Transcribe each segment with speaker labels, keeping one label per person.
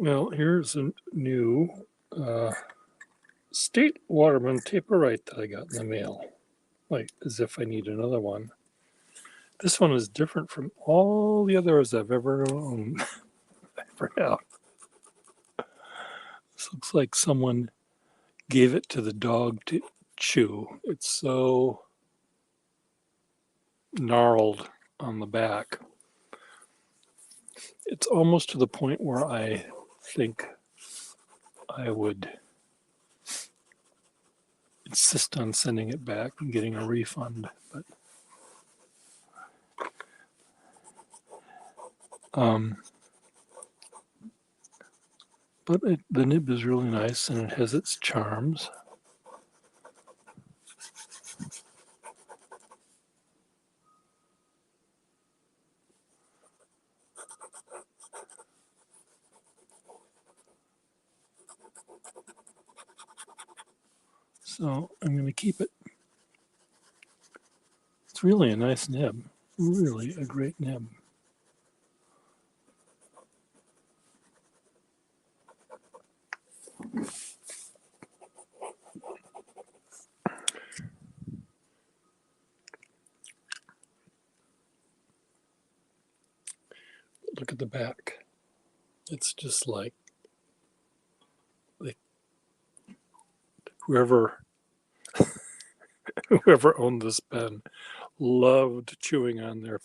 Speaker 1: Well, here's a new State Waterman Taperite that I got in the mail. Like, as if I need another one. This one is different from all the others I've ever owned. ever have. This looks like someone gave it to the dog to chew. It's so gnarled on the back. It's almost to the point where I think I would insist on sending it back and getting a refund. But the nib is really nice and it has its charms. So I'm going to keep it. It's really a nice nib. Really a great nib. Look at the back. It's just like whoever owned this pen loved chewing on their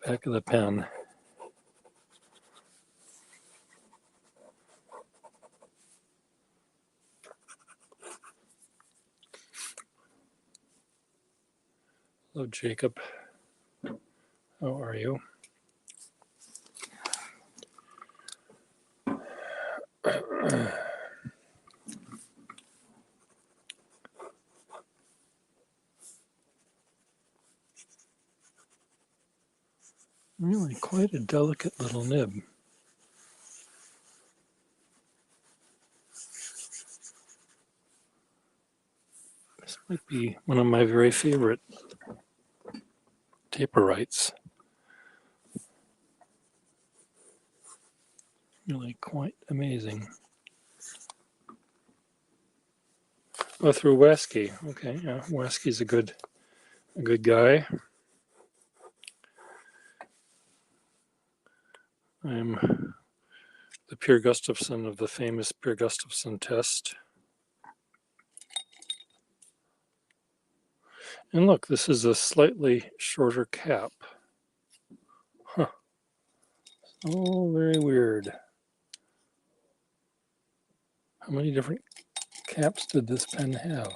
Speaker 1: back of the pen. Hello, Jacob. How are you? Really quite a delicate little nib. This might be one of my very favorite Taperites. Really quite amazing. Oh, through Wesky. Okay, yeah, Wesky's a good guy. I'm the Pierre Gustafson of the famous Pierre Gustafson test. And look, this is a slightly shorter cap. Huh. Oh, very weird. How many different caps did this pen have?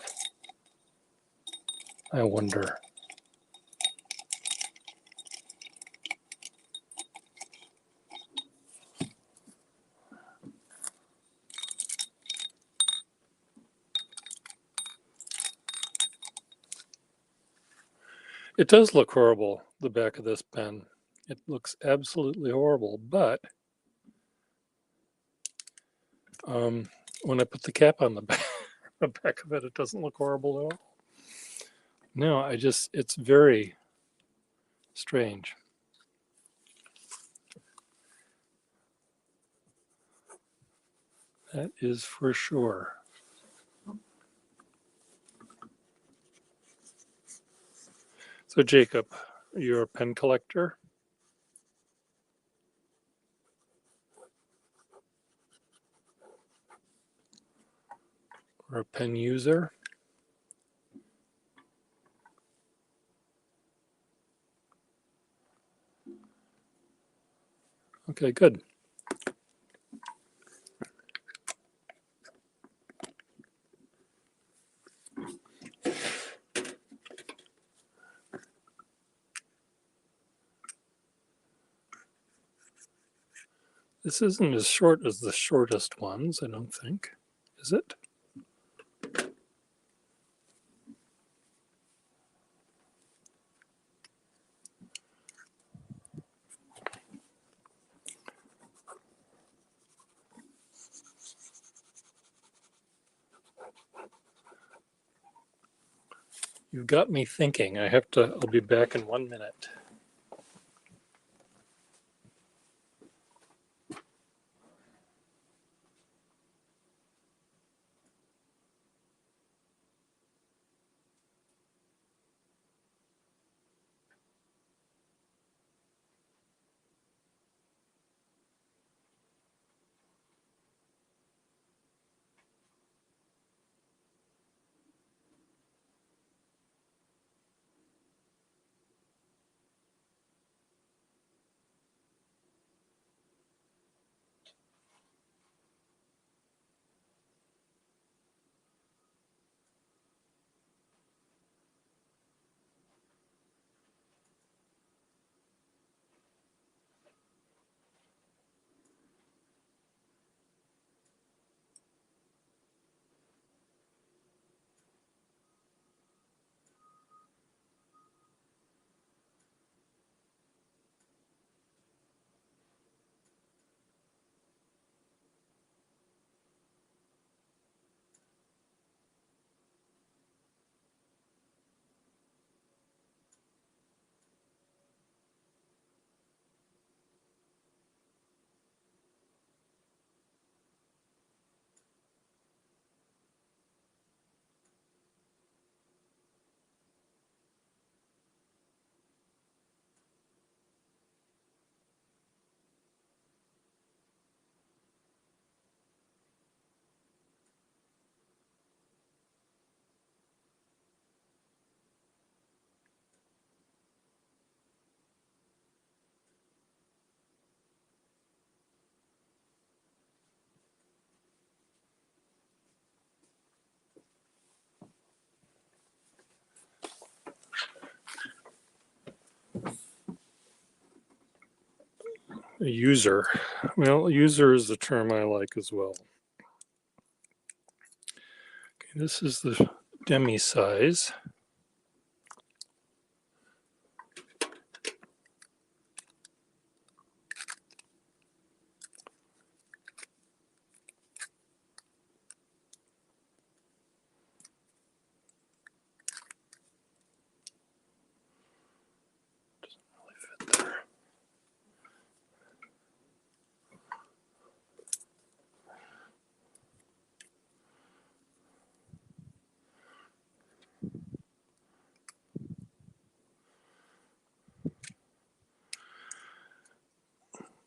Speaker 1: I wonder. It does look horrible, the back of this pen. It looks absolutely horrible, but when I put the cap on the back of it, it doesn't look horrible at all. No, it's very strange. That is for sure. So Jacob, you're a pen collector? Or a pen user? Okay, good. This isn't as short as the shortest ones, I don't think. Is it? You've got me thinking. I'll be back in 1 minute. A user. Well, user is the term I like as well. Okay, this is the demi size.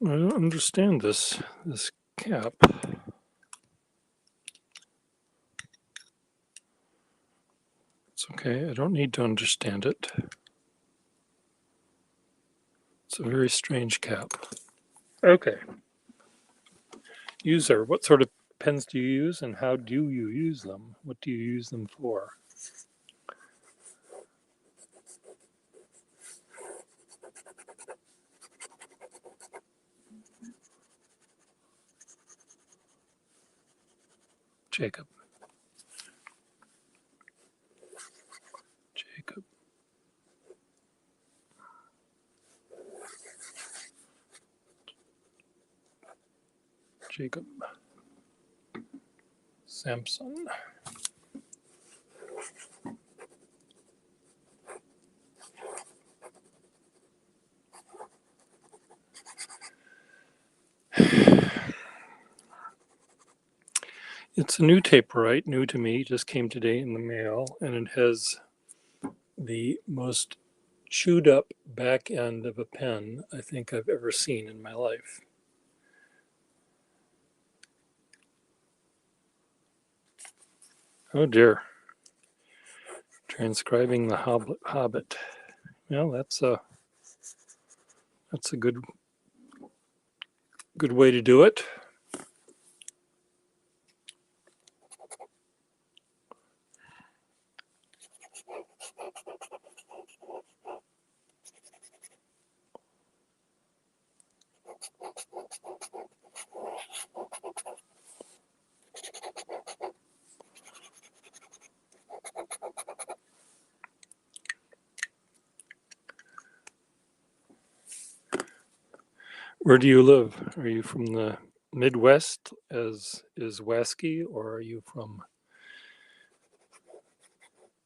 Speaker 1: I don't understand this cap. It's okay. I don't need to understand it. It's a very strange cap. Okay. User, what sort of pens do you use and how do you use them? What do you use them for? Jacob. Jacob. Jacob. Samson. It's a new Taperite, new to me, just came today in the mail, and it has the most chewed up back end of a pen I think I've ever seen in my life. Oh dear. Transcribing the Hobbit. Well, that's a good way to do it. Where do you live? Are you from the Midwest, as is Wasky, or are you from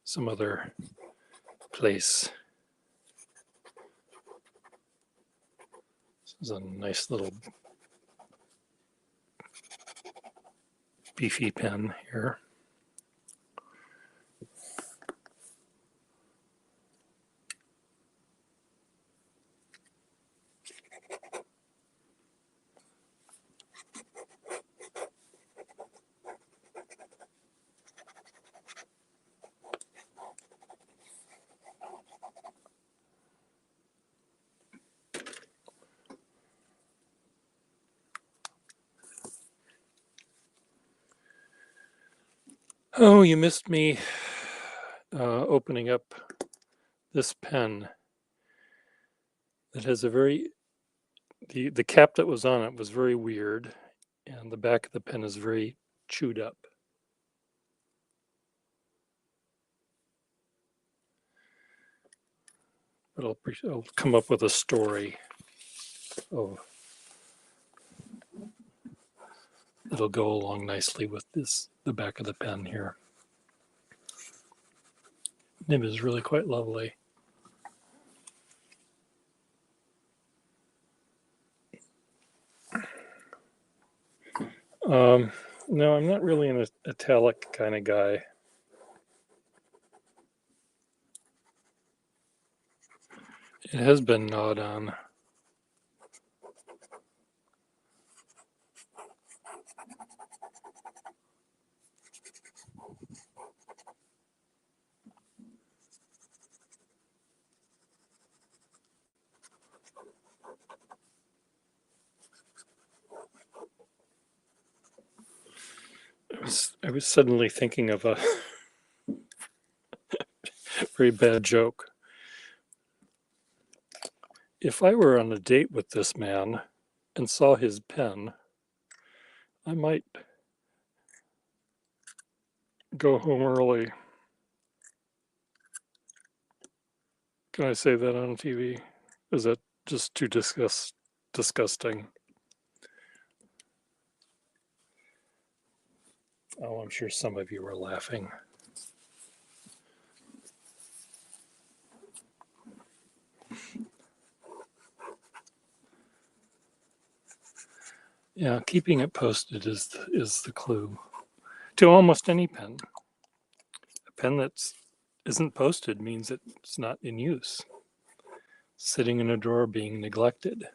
Speaker 1: some other place. This is a nice little beefy pen here. Oh, you missed me opening up this pen that has a very, the cap that was on it was very weird, and the back of the pen is very chewed up. But I'll come up with a story of it'll go along nicely with the back of the pen here. Nib is really quite lovely. No, I'm not really an italic kind of guy. It has been gnawed on. I was suddenly thinking of a very bad joke. If I were on a date with this man and saw his pen, I might go home early. Can I say that on TV? Is that just too disgusting? Oh, I'm sure some of you are laughing. Yeah, keeping it posted is the clue to almost any pen. A pen that isn't posted means it's not in use, sitting in a drawer being neglected.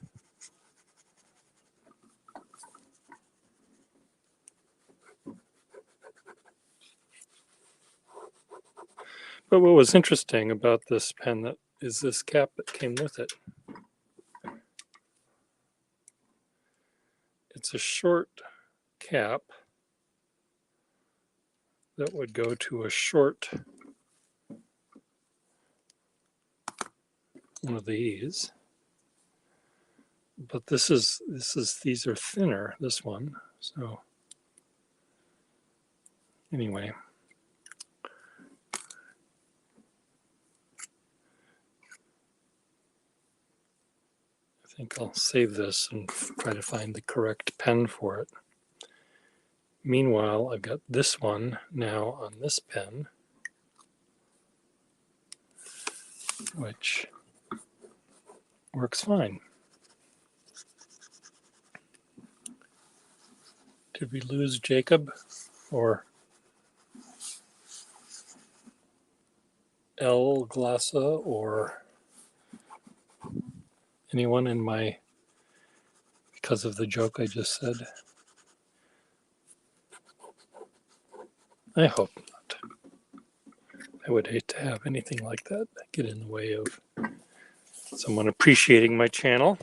Speaker 1: But what was interesting about this pen is this cap that came with it. It's a short cap that would go to a short one of these. But these are thinner, this one. So anyway. I think I'll save this and try to find the correct pen for it. Meanwhile, I've got this one now on this pen, which works fine. Did we lose Jacob or El Glassa or anyone because of the joke I just said? I hope not. I would hate to have anything like that get in the way of someone appreciating my channel.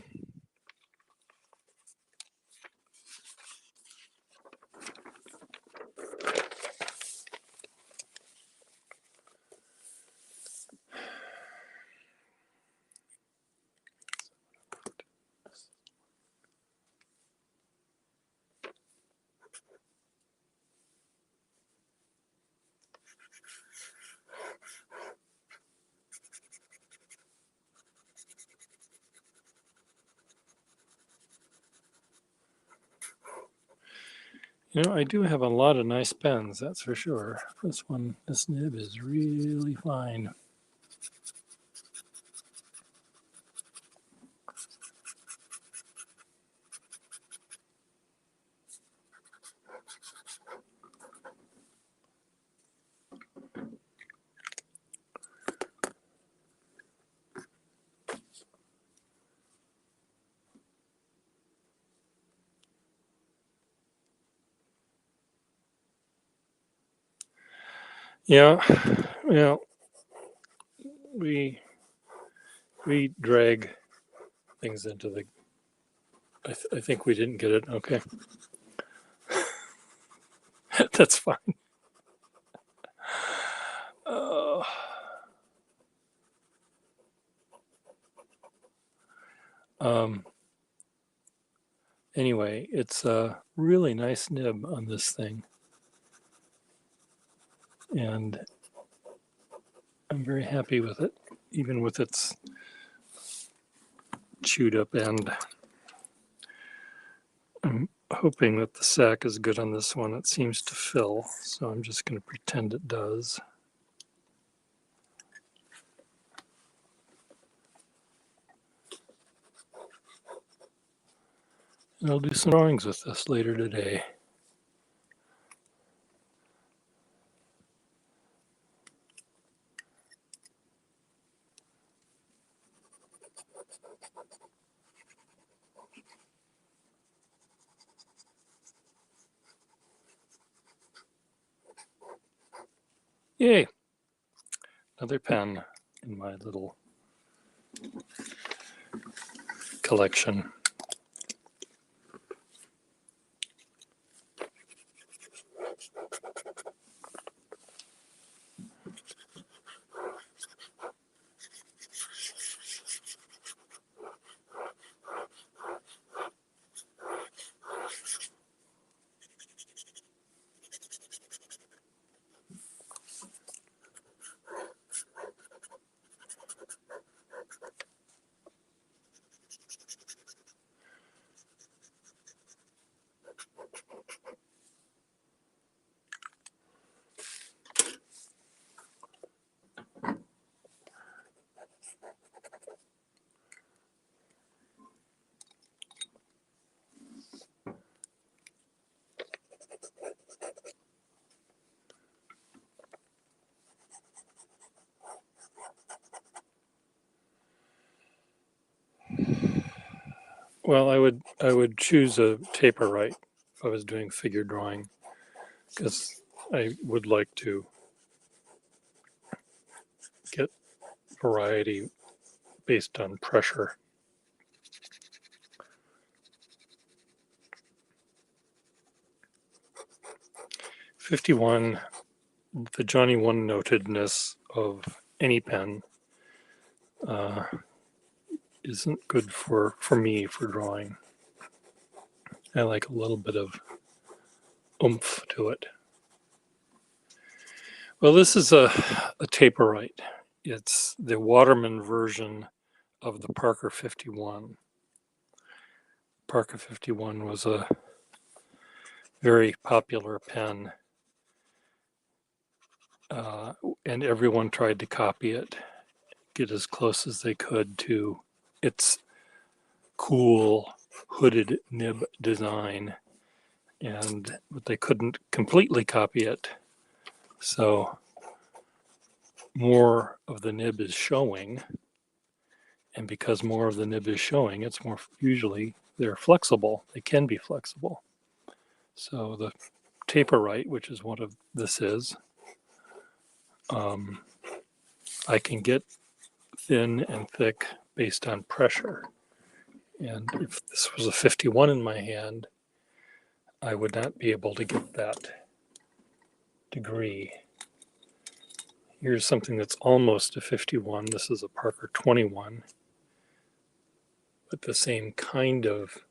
Speaker 1: You know, I do have a lot of nice pens, that's for sure. This nib is really fine. Yeah, well, we drag things into the. I think we didn't get it. Okay, that's fine. Uh, um, anyway, it's a really nice nib on this thing, and I'm very happy with it, even with its chewed up end. I'm hoping that the sack is good on this one. It seems to fill, so I'm just going to pretend it does. And I'll do some drawings with this later today. Yay! Another pen in my little collection. Well, I would choose a taper right if I was doing figure drawing, because I would like to get variety based on pressure. '51, the Johnny One notedness of any pen uh, isn't good for me for drawing. I like a little bit of oomph to it. Well, this is a Taperite. It's the Waterman version of the Parker 51. Parker 51 was a very popular pen, and everyone tried to copy it, get as close as they could to its cool hooded nib design, but they couldn't completely copy it. So more of the nib is showing, and because more of the nib is showing, it's more usually they're flexible. They can be flexible. So the Taperite, which is what this is, I can get thin and thick based on pressure. And if this was a 51 in my hand, I would not be able to get that degree. Here's something that's almost a 51. This is a Parker 21, but the same kind of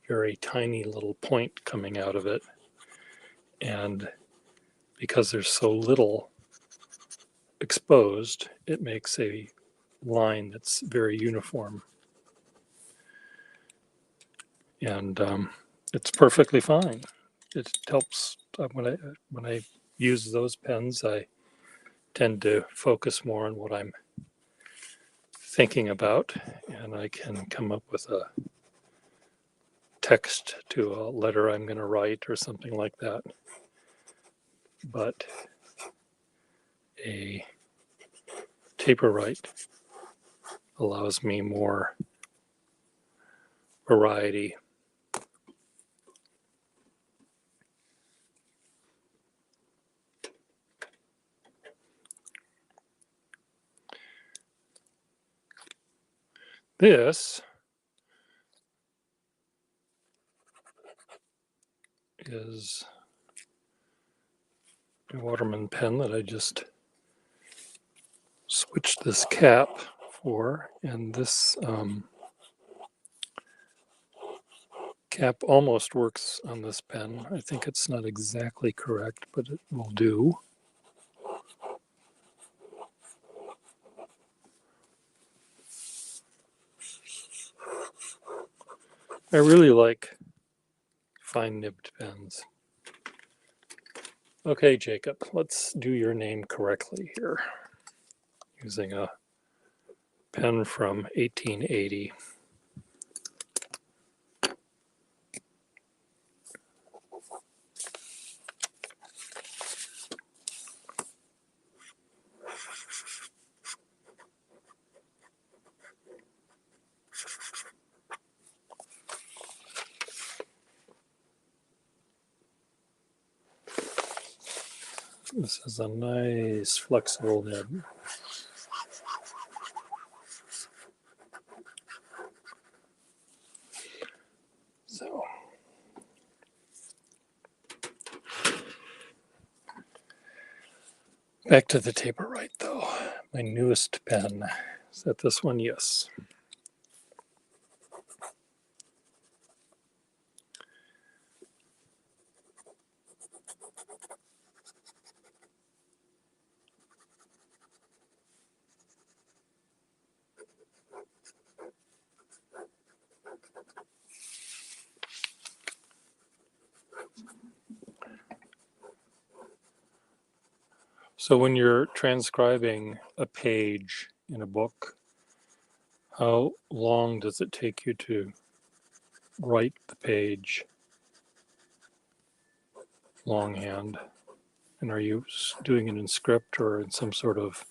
Speaker 1: very tiny little point coming out of it. And because there's so little exposed, it makes a line that's very uniform. And it's perfectly fine. It helps when I use those pens. I tend to focus more on what I'm thinking about, and I can come up with a text to a letter I'm going to write or something like that. But a Taperite allows me more variety. This is a Waterman pen that I just switched this cap for, and this cap almost works on this pen. I think it's not exactly correct, but it will do. I really like fine nibbed pens. Okay, Jacob, let's do your name correctly here using a pen from 1880. This is a nice flexible nib. So, back to the Taper-Rite though. My newest pen. Is that this one? Yes. So when you're transcribing a page in a book, how long does it take you to write the page longhand? And are you doing it in script or in some sort of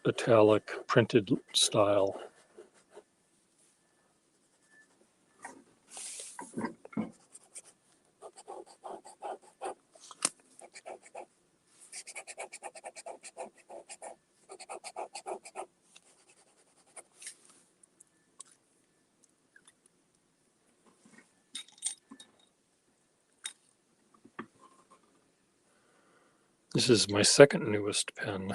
Speaker 1: italic printed style? This is my second newest pen.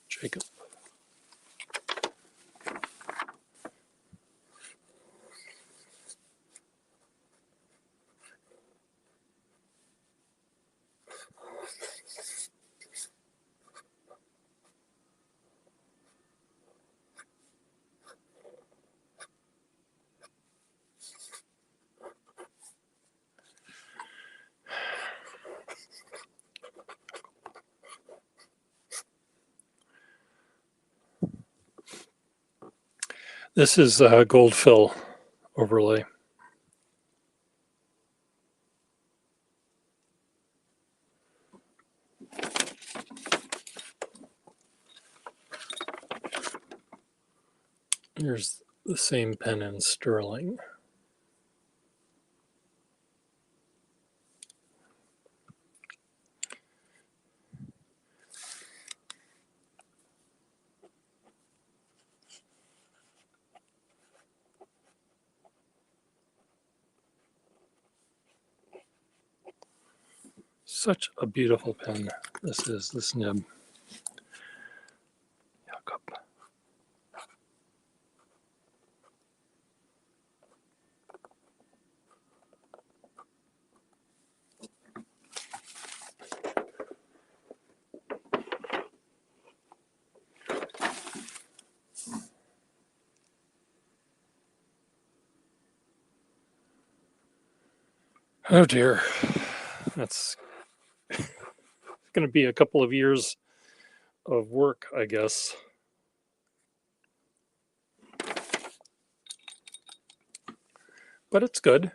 Speaker 1: Jacob. This is a gold fill overlay. Here's the same pen in sterling. Such a beautiful pen this is, this nib. Jakob. Oh dear, that's going to be a couple of years of work, I guess. But it's good.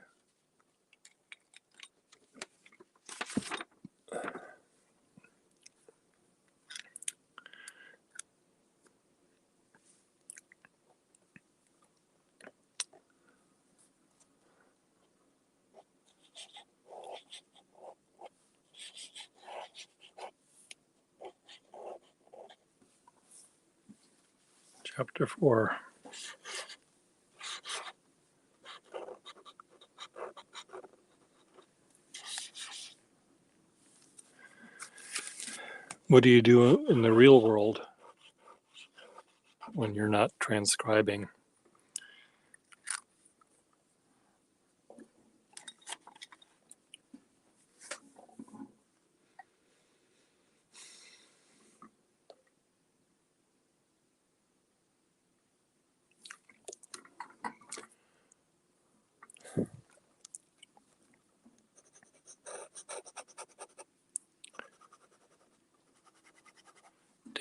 Speaker 1: Chapter 4. What do you do in the real world when you're not transcribing?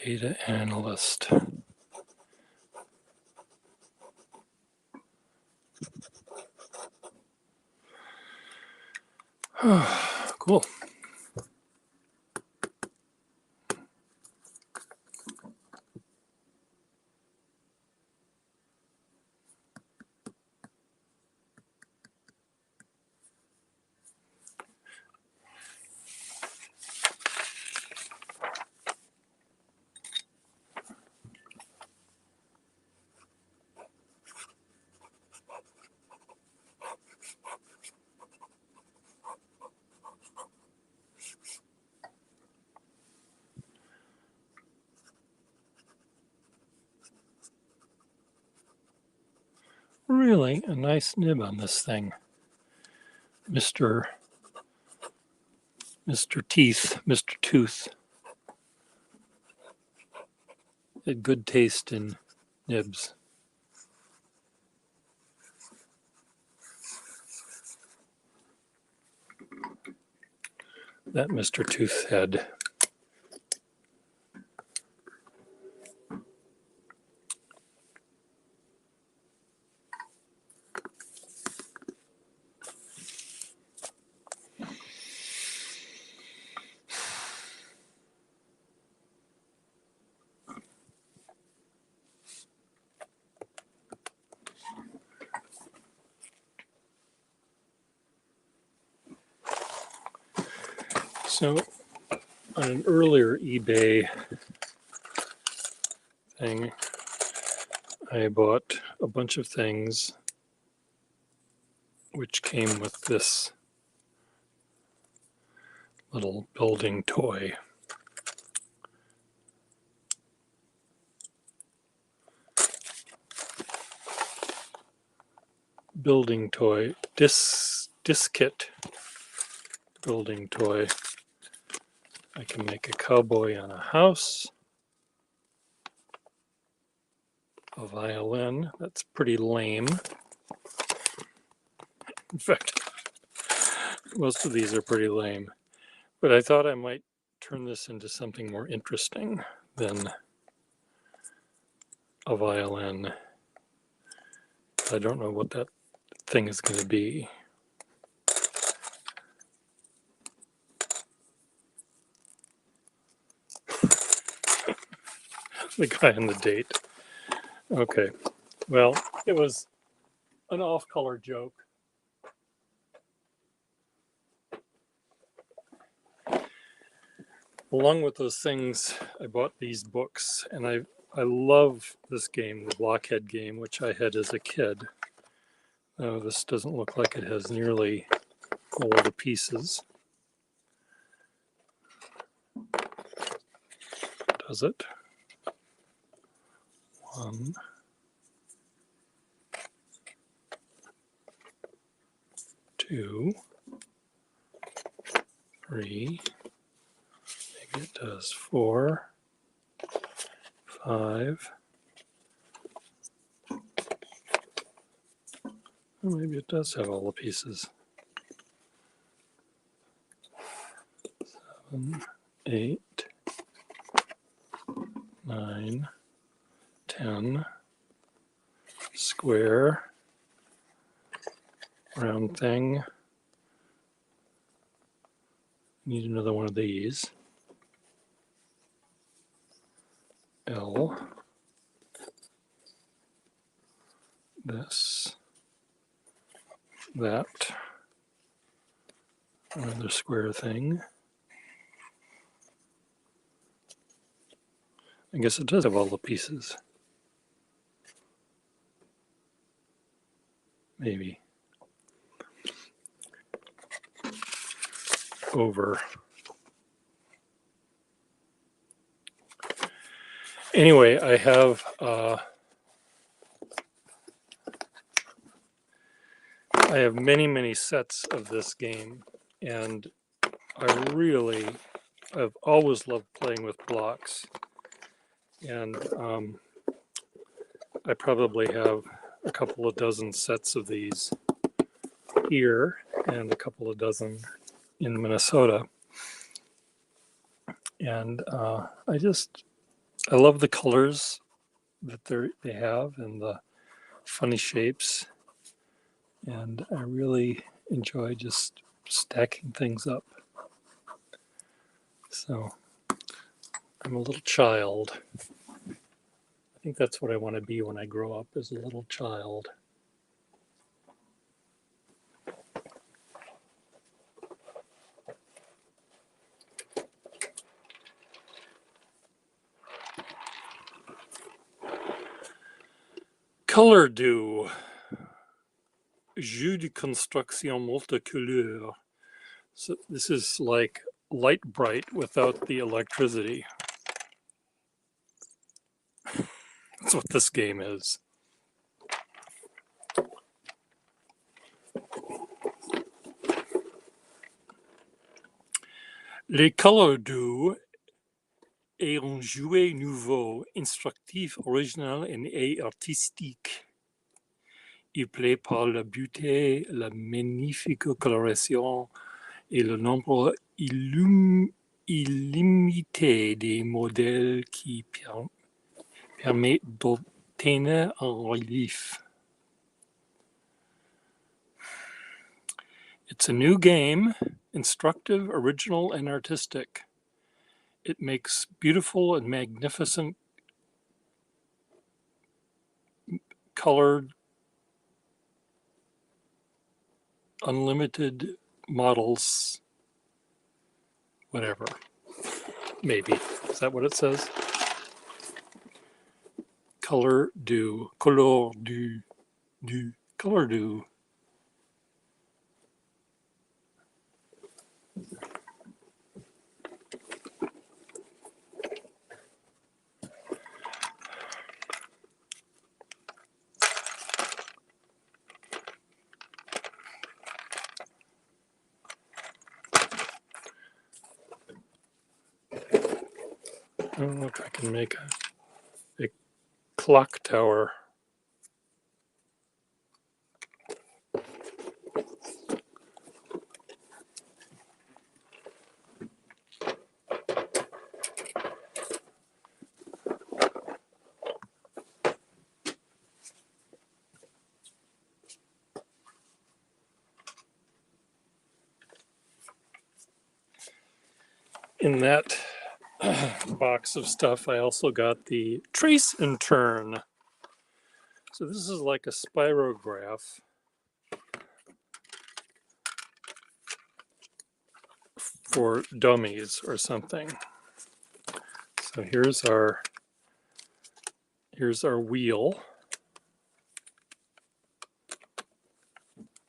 Speaker 1: Data analyst. Cool. Really a nice nib on this thing. Mr. Teeth, Mr. Tooth. Had good taste in nibs. That Mr. Tooth had. So on an earlier eBay thing, I bought a bunch of things which came with this little building toy. Building toy, Diskit building toy. I can make a cowboy on a house, a violin. That's pretty lame. In fact, most of these are pretty lame. But I thought I might turn this into something more interesting than a violin. I don't know what that thing is going to be. The guy on the date. Okay. Well, it was an off-color joke. Along with those things, I bought these books, and I love this game, the Blockhead game, which I had as a kid. Oh, this doesn't look like it has nearly all the pieces. Does it? 1, 2, 3. Maybe it does 4, 5. Or maybe it does have all the pieces. 7, 8, 9, 10. Square. Round thing. Need another one of these. L. This. That. Another square thing. I guess it does have all the pieces. maybe over. Anyway, I have many sets of this game, and I've always loved playing with blocks, and I probably have a couple of dozen sets of these here and a couple of dozen in Minnesota. And I love the colors that they have and the funny shapes. And I really enjoy just stacking things up. So I'm a little child. I think that's what I want to be when I grow up, as a little child. Color Do. Jeu de construction multicouleur. So this is like Light Bright without the electricity. That's what this game is. Les Color Do est un jouet nouveau, instructif, original et artistique. Il plaît par la beauté, la magnifique coloration et le nombre illimité des modèles qui permet d'obtenir un relief. It's a new game, instructive, original, and artistic. It makes beautiful and magnificent colored, unlimited models, whatever. Maybe. Is that what it says? Color Do. Color Do. Do. Color Do. I don't know if I can make a clock tower. In that box of stuff, I also got the Trace and Turn. So this is like a spirograph for dummies or something. So here's our wheel.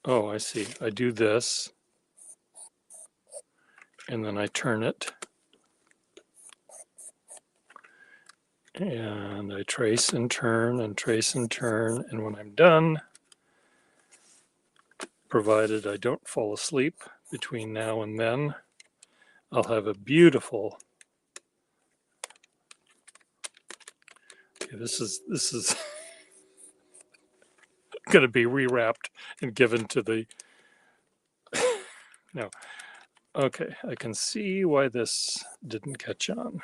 Speaker 1: Oh, I see. I do this, and then I turn it, and I trace and turn and trace and turn, and when I'm done, provided I don't fall asleep between now and then, I'll have a beautiful. Okay, this is going to be rewrapped and given to the. No. Okay, I can see why this didn't catch on.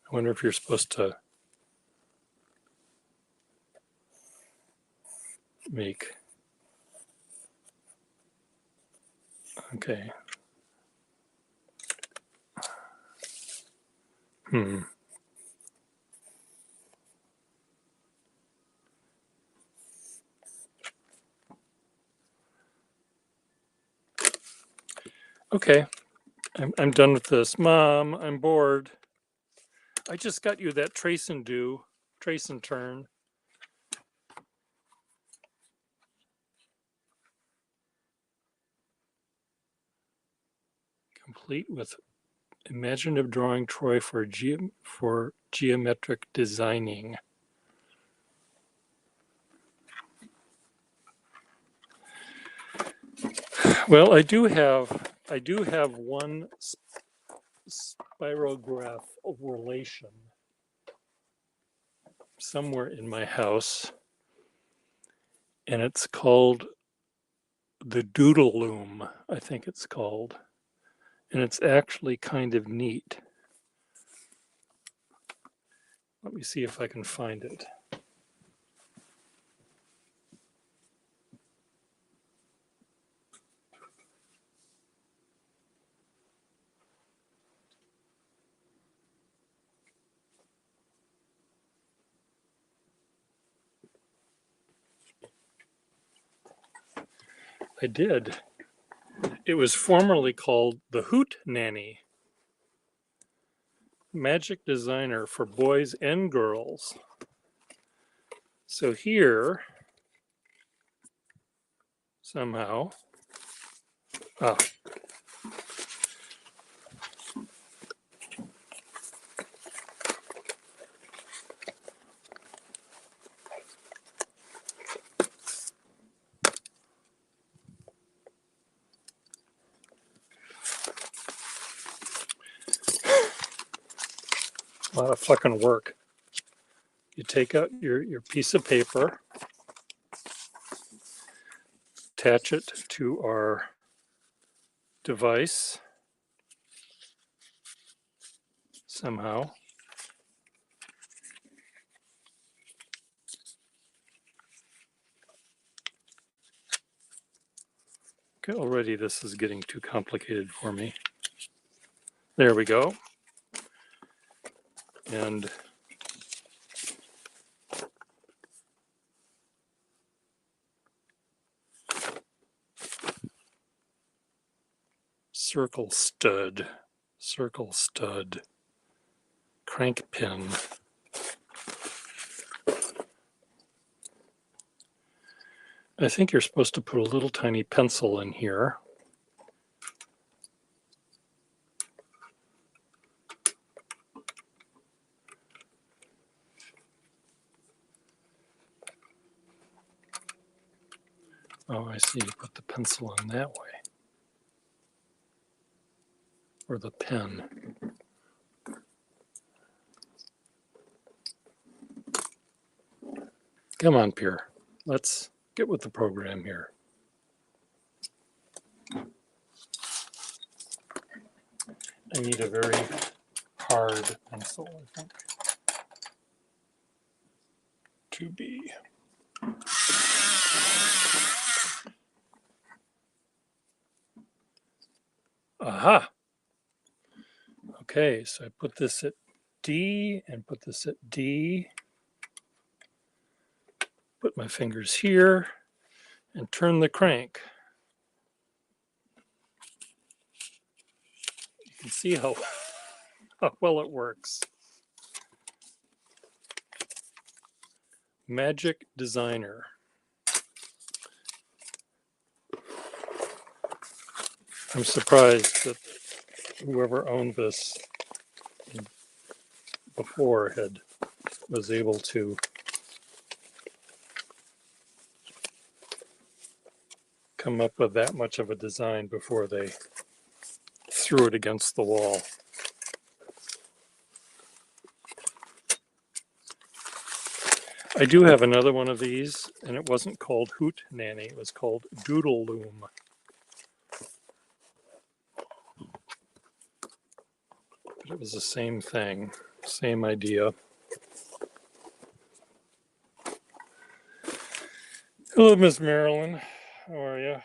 Speaker 1: I wonder if you're supposed to make. Okay. Okay. I'm done with this. Mom, I'm bored. I just got you that trace and do, trace and turn. Complete with imaginative drawing Troy for geometric designing. Well, I do have one spirograph of relation somewhere in my house, and it's called the Doodle Loom, I think it's called, and it's actually kind of neat. Let me see if I can find it. I did. It was formerly called the Hoot Nanny, magic designer for boys and girls. So here, somehow, ah, a lot of fucking work. You take out your piece of paper, attach it to our device somehow. Okay, already this is getting too complicated for me. There we go. And circle stud, crank pin. I think you're supposed to put a little tiny pencil in here. Oh, I see. You put the pencil in that way. Or the pen. Come on, Pierre. Let's get with the program here. I need a very hard pencil, I think, to be. Aha! Okay, so I put this at D and put this at D. Put my fingers here and turn the crank. You can see how well it works. Magic Designer. I'm surprised that whoever owned this before was able to come up with that much of a design before they threw it against the wall. I do have another one of these, and it wasn't called Hoot Nanny, it was called Doodle Loom. But it was the same thing, same idea. Hello, Miss Marilyn. How are you?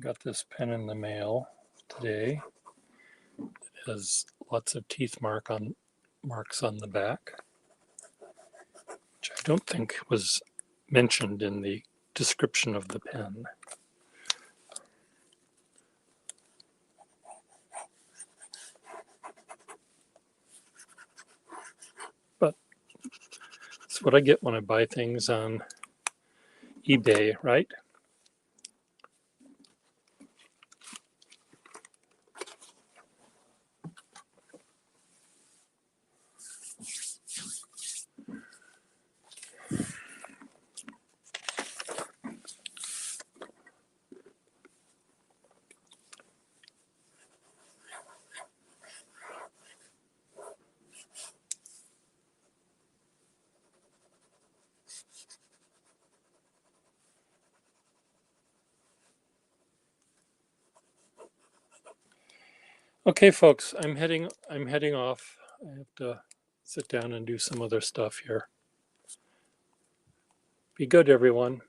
Speaker 1: Got this pen in the mail. today. It has lots of teeth marks on the back, which I don't think was mentioned in the description of the pen. But it's what I get when I buy things on eBay, right? Okay, folks, I'm heading off. I have to sit down and do some other stuff here. Be good, everyone.